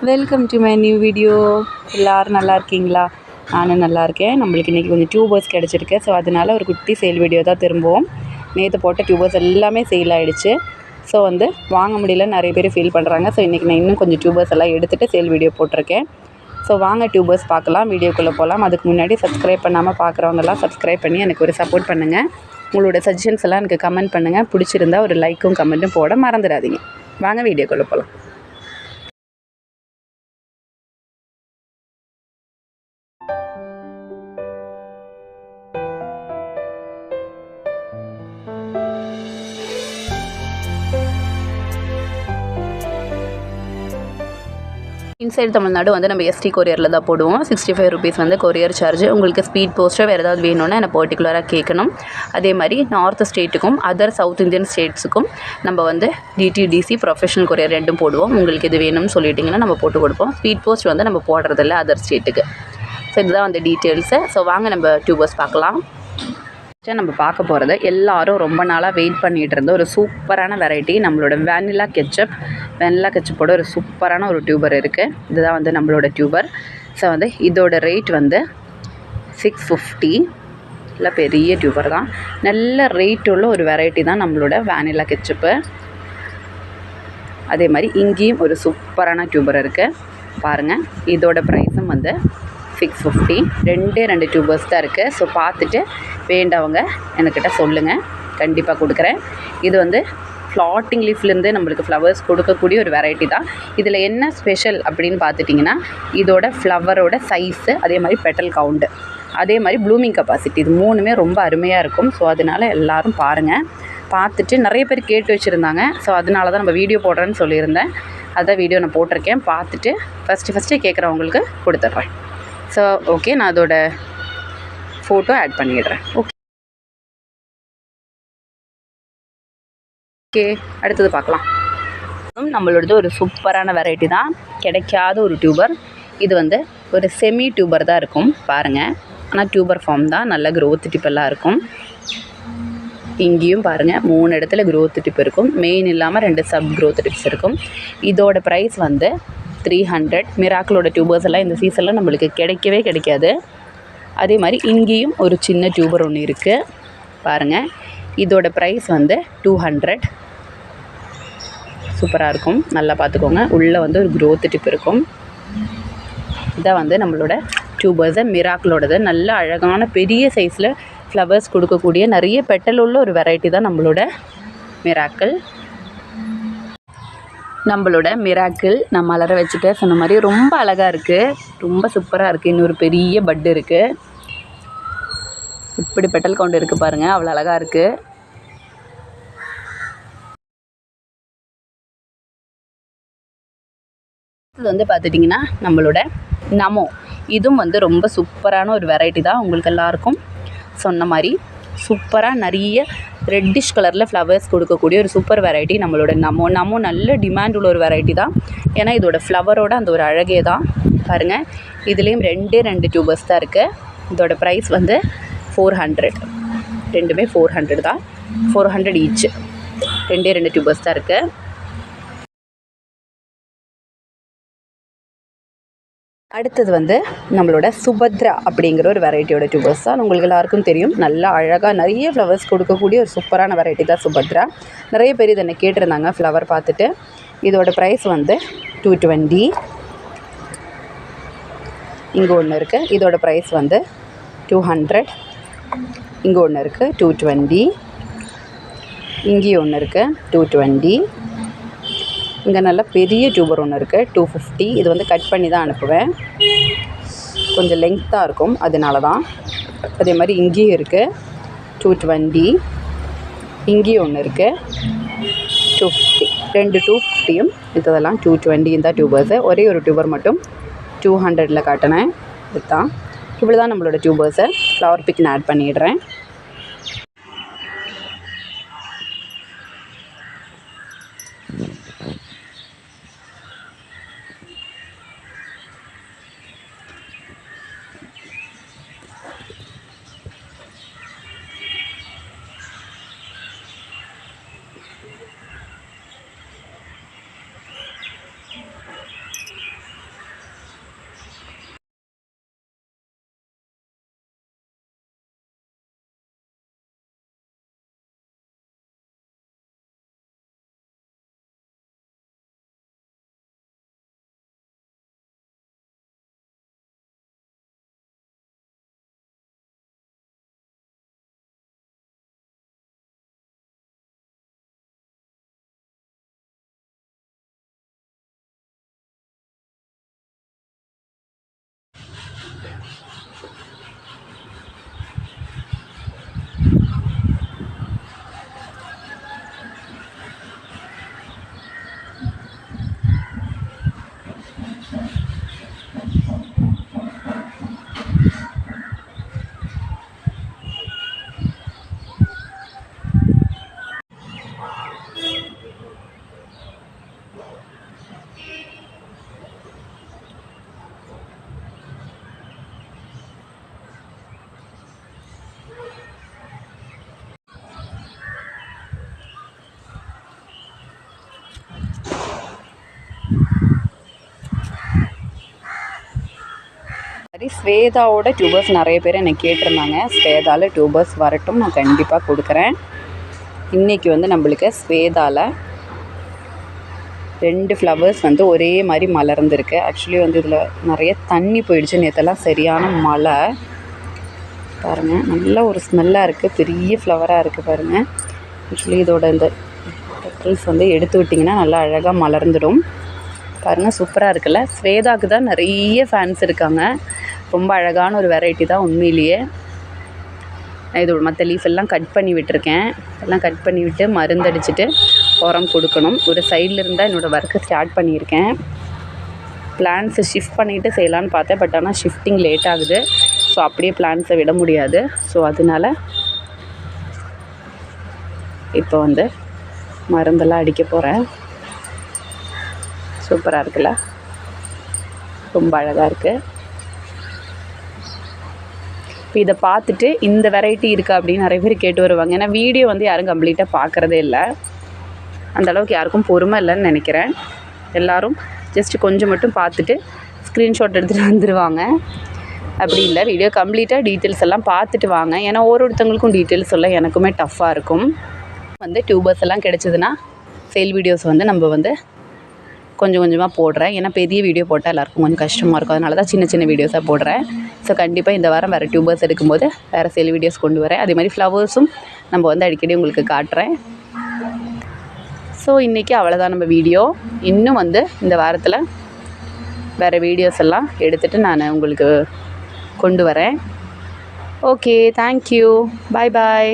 Welcome to my new video. எல்லோரும் நல்லா இருக்கீங்களா? நானும் நல்லா இருக்கேன். நம்மளுக்கு இன்றைக்கி கொஞ்சம் டியூபர்ஸ் கிடச்சிருக்கு. ஸோ அதனால் ஒரு குட்டி சேல் வீடியோ தான் திரும்பவும். நேற்று போட்ட டியூபர்ஸ் எல்லாமே சேல் ஆகிடுச்சு. ஸோ வாங்க முடியல நிறைய பேர் ஃபீல் பண்ணுறாங்க. ஸோ இன்றைக்கி நான் இன்னும் கொஞ்சம் டியூபர்ஸ் எல்லாம் எடுத்துகிட்டு சேல் வீடியோ போட்டிருக்கேன். ஸோ வாங்க டியூபர்ஸ் பார்க்கலாம், வீடியோக்குள்ளே போகலாம். அதுக்கு முன்னாடி சப்ஸ்கிரைப் பண்ணாமல் பார்க்குறவங்கெல்லாம் சப்ஸ்கிரைப் பண்ணி எனக்கு ஒரு சப்போர்ட் பண்ணுங்கள். உங்களோட சஜஷன்ஸ் எல்லாம் எனக்கு கமெண்ட் பண்ணுங்கள். பிடிச்சிருந்தா ஒரு லைக்கும் கமெண்ட்டும் போட மறந்துடாதீங்க. வாங்க வீடியோக்குள்ளே போகலாம். இன்சைட் தமிழ்நாடு நம்ம எஸ்டி கொரியரில் தான் போடுவோம். 65 ருபீஸ் கொரியர் சார்ஜ். உங்களுக்கு ஸ்பீட் போஸ்ட்டாக வேறு ஏதாவது வேணும்னா என்ன பர்டிகுலராக கேட்கணும். அதே மாதிரி நார்த் ஸ்டேட்டுக்கும் அதர் சவுத் இந்தியன் ஸ்டேட்ஸுக்கும் நம்ம டிடிடிசி ப்ரொஃபஷனல் கொரியர் ரெண்டும் போடுவோம். உங்களுக்கு இது வேணும்னு சொல்லிட்டிங்கன்னா நம்ம போட்டு கொடுப்போம். ஸ்பீட் போஸ்ட் நம்ம போடுறதில்ல அதர் ஸ்டேட்டுக்கு. ஸோ இதுதான் டீட்டெயில்ஸு. ஸோ வாங்க நம்ம டியூபர்ஸ் பார்க்கலாம். நம்ம பார்க்க போகிறது எல்லாரும் ரொம்ப நாளாக வெயிட் பண்ணிகிட்டு இருந்த ஒரு சூப்பரான வெரைட்டி, நம்மளோட வெனிலா கெச்சப்போட ஒரு சூப்பரான ஒரு டியூபர் இருக்குது. இதுதான் நம்மளோட டியூபர். ஸோ இதோட ரேட் 650. இல்லை பெரிய டியூபர் தான். நல்ல ரேட் உள்ள ஒரு வெரைட்டி தான் நம்மளோட வெனிலா கெச்சப்பு. அதே மாதிரி இங்கேயும் ஒரு சூப்பரான டியூபர் இருக்குது பாருங்கள். இதோட ப்ரைஸும் 650. ரெண்டு டியூபர்ஸ் தான் இருக்குது. ஸோ பார்த்துட்டு வேண்டவங்க என்கிட்ட சொல்லுங்கள், கண்டிப்பாக கொடுக்குறேன். இது ஃப்ளாட்டிங் லீஃப்லேருந்து நம்மளுக்கு ஃப்ளவர்ஸ் கொடுக்கக்கூடிய ஒரு வெரைட்டி தான். இதில் என்ன ஸ்பெஷல் அப்படின்னு பார்த்துட்டிங்கன்னா, இதோட ஃப்ளவரோட சைஸு, அதே மாதிரி பெட்டல் கவுண்டு, அதே மாதிரி ப்ளூமிங் கெப்பாசிட்டி, இது மூணுமே ரொம்ப அருமையாக இருக்கும். ஸோ அதனால் எல்லோரும் பாருங்கள். பார்த்துட்டு நிறைய பேர் கேட்டு வச்சுருந்தாங்க. ஸோ அதனால தான் நம்ம வீடியோ போடுறேன்னு சொல்லியிருந்தேன். அதான் வீடியோ நான் போட்டிருக்கேன். பார்த்துட்டு ஃபஸ்ட்டு கேட்குறவங்களுக்கு கொடுத்துட்றேன். ஸோ ஓகே, நான் அதோட ஃபோட்டோ ஆட் பண்ணிடுறேன். ஓகே, அடுத்தது பார்க்கலாம். நம்மளோடது ஒரு சூப்பரான வெரைட்டி தான், கிடைக்காத ஒரு டியூபர். இது ஒரு செமி டியூபர் தான் இருக்கும் பாருங்கள். ஆனால் டியூபர் ஃபார்ம் தான், நல்ல க்ரோத் டிப்பெல்லாம் இருக்கும். இங்கேயும் பாருங்கள் 3 இடத்துல க்ரோத் டிப் இருக்கும். மெயின் இல்லாமல் 2 சப் க்ரோத் டிப்ஸ் இருக்கும். இதோட ப்ரைஸ் 300. மிராக்கிளோட டியூபர்ஸ் எல்லாம் இந்த சீசனில் நம்மளுக்கு கிடைக்கவே கிடைக்காது. அதே மாதிரி இங்கேயும் ஒரு சின்ன டியூபர் ஒன்று இருக்குது பாருங்கள். இதோட ப்ரைஸ் 200. சூப்பராக இருக்கும், நல்லா பார்த்துக்கோங்க. உள்ளே ஒரு க்ரோத் டிப் இருக்கும். இதான் நம்மளோட டியூபர்ஸை மிராக்கிளோடது. நல்ல அழகான பெரிய சைஸில் ஃப்ளவர்ஸ் கொடுக்கக்கூடிய நிறைய பெட்டல் உள்ள ஒரு வெரைட்டி தான் நம்மளோட மிராக்கிள். நான் மலர வச்சுட்டு சொன்ன மாதிரி ரொம்ப அழகாக இருக்குது, ரொம்ப சூப்பராக இருக்குது. இன்னொரு பெரிய பட்டு இருக்குது. இப்படி பெட்டல் கவுண்ட் இருக்குது பாருங்கள், அவ்வளோ அழகாக இருக்குது. இது பார்த்துட்டிங்கன்னா நம்மளோட நமோ. இதுவும் ரொம்ப சூப்பரான ஒரு வெரைட்டி தான். உங்களுக்கு எல்லாருக்கும் சொன்ன மாதிரி சூப்பராக நிறைய ரெட்டிஷ் கலரில் ஃப்ளவர்ஸ் கொடுக்கக்கூடிய ஒரு சூப்பர் வெரைட்டி நம்மளோட நமோ நல்ல டிமாண்ட் உள்ள ஒரு வெரைட்டி தான். ஏன்னா இதோட ஃப்ளவரோட அந்த ஒரு அழகே தான் பாருங்கள். இதுலேயும் 2 டியூபர்ஸ் தான் இருக்குது. இதோட ப்ரைஸ் 400. ரெண்டுமே 400 தான், 400 ஈச். 2 டியூபர்ஸ் தான் இருக்குது. அடுத்தது நம்மளோட சுபத்ரா அப்படிங்கிற ஒரு வெரைட்டியோட டியூபர்ஸ் தான். உங்களுக்கு எல்லாருக்கும் தெரியும், நல்லா அழகாக நிறைய ஃப்ளவர்ஸ் கொடுக்கக்கூடிய ஒரு சூப்பரான வெரைட்டி தான் சுபத்ரா. நிறைய பேர் இதை கேட்டிருந்தாங்க ஃப்ளவர் பார்த்துட்டு. இதோட ப்ரைஸ் 220. இங்கே ஒன்று இருக்குது, இதோட ப்ரைஸ் 200. இங்கே ஒன்று இருக்குது 220. இங்கேயும் ஒன்று இருக்குது 220. இங்கே நல்ல பெரிய டியூபர் ஒன்று இருக்குது 250. இது கட் பண்ணி தான் அனுப்புவேன், கொஞ்சம் லெங்க்த்தாக இருக்கும், அதனால தான். அதே மாதிரி இங்கேயும் இருக்குது 220. இங்கேயும் ஒன்று இருக்குது 250. 250யும் இதெல்லாம் 220 தான் டியூபர்ஸு. ஒரே ஒரு டியூபர் மட்டும் 200ல் காட்டினேன். இதுதான், இப்படி தான் நம்மளோட டியூபர்ஸை. ஃப்ளவர் பிக் நான் ஆட் பண்ணிடுறேன். ஸ்வேதாவோட டியூபர்ஸ் நிறைய பேர் என்னை கேட்டிருந்தாங்க. ஸ்வேதாவில் டியூபர்ஸ் வரட்டும், நான் கண்டிப்பாக கொடுக்குறேன். இன்றைக்கி வந்து நம்மளுக்கு ஸ்வேதாவில் 2 ஃப்ளவர்ஸ் வந்து ஒரே மாதிரி மலர்ந்துருக்கு. ஆக்சுவலி வந்து இதில் நிறைய தண்ணி போயிடுச்சு, நேற்றெல்லாம் சரியான மழை. பாருங்கள், நல்ல ஒரு ஸ்மெல்லாக இருக்குது, பெரிய ஃப்ளவராக இருக்குது பாருங்கள். ஆக்சுவலி இதோட இந்த பெட்டல்ஸ் வந்து எடுத்து விட்டிங்கன்னா நல்லா அழகாக மலர்ந்துடும். பாருங்கள், சூப்பராக இருக்குல்ல. ஸ்வேதாவுக்கு தான் நிறைய ஃபேன்ஸ் இருக்காங்க. ரொம்ப அழகான ஒரு வெரைட்டி தான் உண்மையிலேயே. நான் இதோட மற்ற லீஃப் எல்லாம் கட் பண்ணி விட்டுருக்கேன். எல்லாம் கட் பண்ணி விட்டு மருந்தடிச்சிட்டு உரம் கொடுக்கணும். ஒரு சைடில் இருந்தால் என்னோடய ஒர்க்கு ஸ்டார்ட் பண்ணியிருக்கேன். பிளான்ஸை ஷிஃப்ட் பண்ணிவிட்டு செய்யலான்னு பார்த்தேன். பட் ஆனால் ஷிஃப்டிங் லேட் ஆகுது. ஸோ அப்படியே பிளான்ஸை விட முடியாது. ஸோ அதனால் இப்போ வந்து மருந்தெல்லாம் அடிக்க போகிறேன். சூப்பராக இருக்குல்ல, ரொம்ப அழகாக இருக்குது. இப்போ இதை பார்த்துட்டு இந்த வெரைட்டி இருக்கா அப்படின்னு நிறைய பேர் கேட்டு வருவாங்க. ஏன்னா வீடியோ வந்து யாரும் கம்ப்ளீட்டாக பார்க்குறதே இல்லை. அந்தளவுக்கு யாருக்கும் பொறுமை இல்லைன்னு நினைக்கிறேன். எல்லோரும் ஜஸ்ட் கொஞ்சம் மட்டும் பார்த்துட்டு ஸ்க்ரீன்ஷாட் எடுத்துகிட்டு வந்துடுவாங்க. அப்படி இல்லை, வீடியோ கம்ப்ளீட்டாக டீட்டெயில்ஸ் எல்லாம் பார்த்துட்டு வாங்க. ஏன்னா ஒருத்தவங்களுக்கும் டீட்டெயில்ஸ் சொல்ல எனக்குமே டஃப்பாக இருக்கும். வந்து டியூபர்ஸ் எல்லாம் கிடச்சிதுன்னா சேல் வீடியோஸ் வந்து நம்ம வந்து கொஞ்சம் கொஞ்சமாக போடுறேன். ஏன்னா பெரிய வீடியோ போட்டால் எல்லாருக்கும் கொஞ்சம் கஷ்டமாக இருக்கும். அதனால தான் சின்ன சின்ன வீடியோஸாக போடுறேன். ஸோ கண்டிப்பாக இந்த வாரம் வேறு டியூபர்ஸ் எடுக்கும்போது வேறு சேல் வீடியோஸ் கொண்டு வரேன். அதே மாதிரி ஃப்ளவர்ஸும் நம்ம வந்து அடிக்கடி உங்களுக்கு காட்டுறேன். ஸோ இன்றைக்கி அவ்வளோதான் நம்ம வீடியோ. இன்னும் வந்து இந்த வாரத்தில் வேறு வீடியோஸ் எல்லாம் எடுத்துகிட்டு நான் உங்களுக்கு கொண்டு வரேன். ஓகே, தேங்க்யூ, பாய் பாய்.